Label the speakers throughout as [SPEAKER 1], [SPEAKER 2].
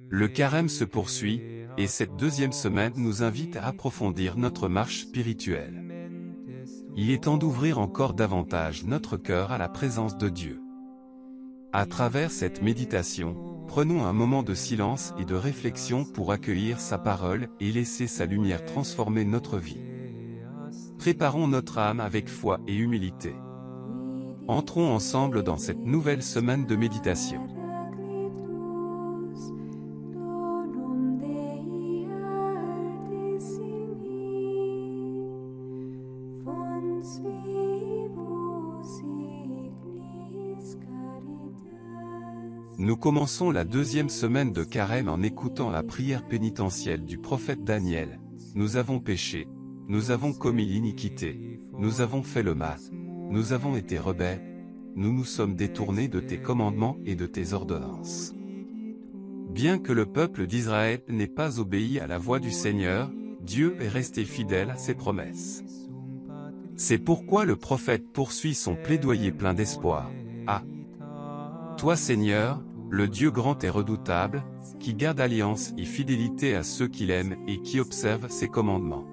[SPEAKER 1] Le carême se poursuit, et cette deuxième semaine nous invite à approfondir notre marche spirituelle. Il est temps d'ouvrir encore davantage notre cœur à la présence de Dieu. À travers cette méditation, prenons un moment de silence et de réflexion pour accueillir sa parole et laisser sa lumière transformer notre vie. Préparons notre âme avec foi et humilité. Entrons ensemble dans cette nouvelle semaine de méditation. Nous commençons la deuxième semaine de carême en écoutant la prière pénitentielle du prophète Daniel. Nous avons péché, nous avons commis l'iniquité, nous avons fait le mal, nous avons été rebelles, nous nous sommes détournés de tes commandements et de tes ordonnances. Bien que le peuple d'Israël n'ait pas obéi à la voix du Seigneur, Dieu est resté fidèle à ses promesses. C'est pourquoi le prophète poursuit son plaidoyer plein d'espoir. Ah! Toi Seigneur, le Dieu grand et redoutable, qui garde alliance et fidélité à ceux qu'il aime et qui observe ses commandements.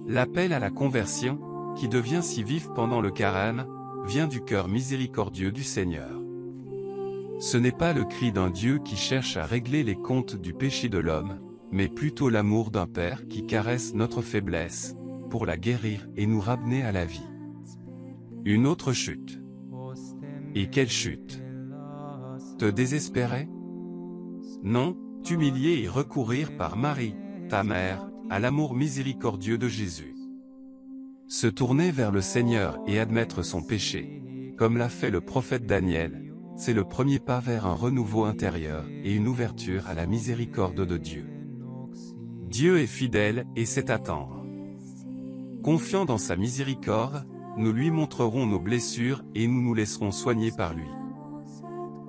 [SPEAKER 1] L'appel à la conversion, qui devient si vif pendant le carême, vient du cœur miséricordieux du Seigneur. Ce n'est pas le cri d'un Dieu qui cherche à régler les comptes du péché de l'homme, mais plutôt l'amour d'un Père qui caresse notre faiblesse, pour la guérir et nous ramener à la vie. Une autre chute. Et quelle chute! Te désespérer? Non, t'humilier et recourir par Marie, ta mère, à l'amour miséricordieux de Jésus. Se tourner vers le Seigneur et admettre son péché, comme l'a fait le prophète Daniel, c'est le premier pas vers un renouveau intérieur et une ouverture à la miséricorde de Dieu. Dieu est fidèle et sait attendre. Confiant dans sa miséricorde, nous lui montrerons nos blessures et nous nous laisserons soigner par lui.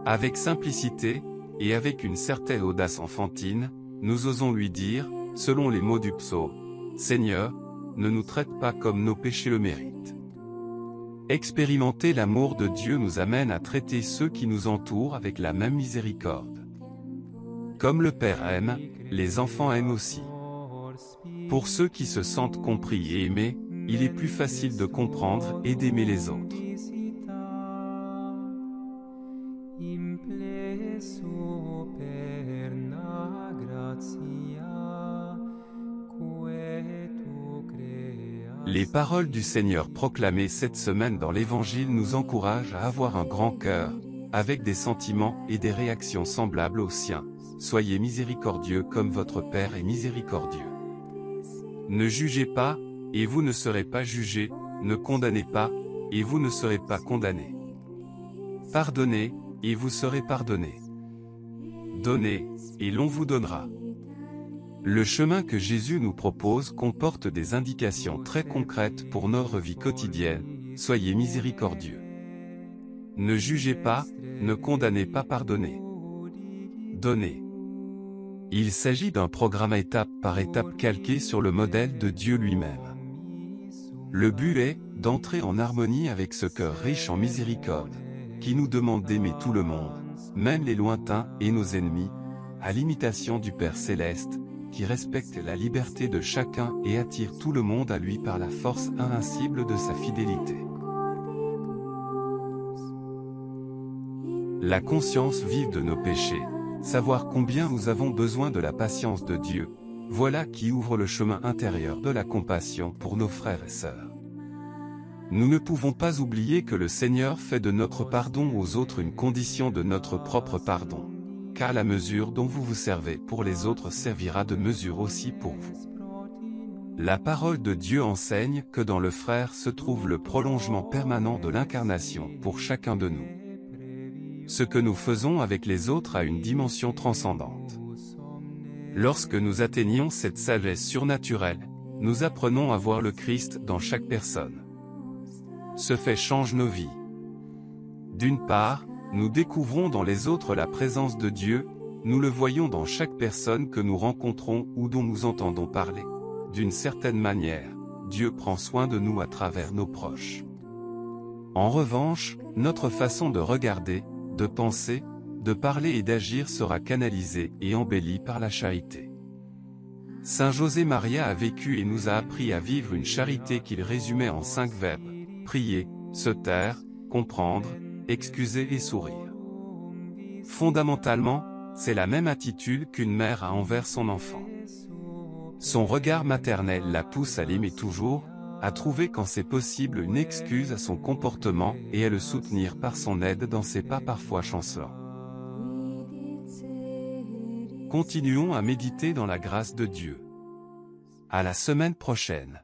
[SPEAKER 1] Avec simplicité, et avec une certaine audace enfantine, nous osons lui dire, selon les mots du psaume, « Seigneur, ne nous traite pas comme nos péchés le méritent. » Expérimenter l'amour de Dieu nous amène à traiter ceux qui nous entourent avec la même miséricorde. Comme le Père aime, les enfants aiment aussi. Pour ceux qui se sentent compris et aimés, il est plus facile de comprendre et d'aimer les autres. Les paroles du Seigneur proclamées cette semaine dans l'Évangile nous encouragent à avoir un grand cœur, avec des sentiments et des réactions semblables aux siens. Soyez miséricordieux comme votre Père est miséricordieux. Ne jugez pas, et vous ne serez pas jugés, ne condamnez pas, et vous ne serez pas condamnés. Pardonnez, et vous serez pardonnés. Donnez, et l'on vous donnera. Le chemin que Jésus nous propose comporte des indications très concrètes pour notre vie quotidienne. Soyez miséricordieux. Ne jugez pas, ne condamnez pas, pardonnez. Donnez. Il s'agit d'un programme étape par étape calqué sur le modèle de Dieu lui-même. Le but est d'entrer en harmonie avec ce cœur riche en miséricorde, qui nous demande d'aimer tout le monde, même les lointains et nos ennemis, à l'imitation du Père Céleste, qui respecte la liberté de chacun et attire tout le monde à lui par la force invincible de sa fidélité. La conscience vive de nos péchés, savoir combien nous avons besoin de la patience de Dieu, voilà qui ouvre le chemin intérieur de la compassion pour nos frères et sœurs. Nous ne pouvons pas oublier que le Seigneur fait de notre pardon aux autres une condition de notre propre pardon, car la mesure dont vous vous servez pour les autres servira de mesure aussi pour vous. La parole de Dieu enseigne que dans le frère se trouve le prolongement permanent de l'incarnation pour chacun de nous. Ce que nous faisons avec les autres a une dimension transcendante. Lorsque nous atteignons cette sagesse surnaturelle, nous apprenons à voir le Christ dans chaque personne. Ce fait change nos vies. D'une part, nous découvrons dans les autres la présence de Dieu, nous le voyons dans chaque personne que nous rencontrons ou dont nous entendons parler. D'une certaine manière, Dieu prend soin de nous à travers nos proches. En revanche, notre façon de regarder, de penser, de parler et d'agir sera canalisé et embelli par la charité. Saint José Maria a vécu et nous a appris à vivre une charité qu'il résumait en 5 verbes: prier, se taire, comprendre, excuser et sourire. Fondamentalement, c'est la même attitude qu'une mère a envers son enfant. Son regard maternel la pousse à l'aimer toujours, à trouver quand c'est possible une excuse à son comportement et à le soutenir par son aide dans ses pas parfois chancelants. Continuons à méditer dans la grâce de Dieu. À la semaine prochaine.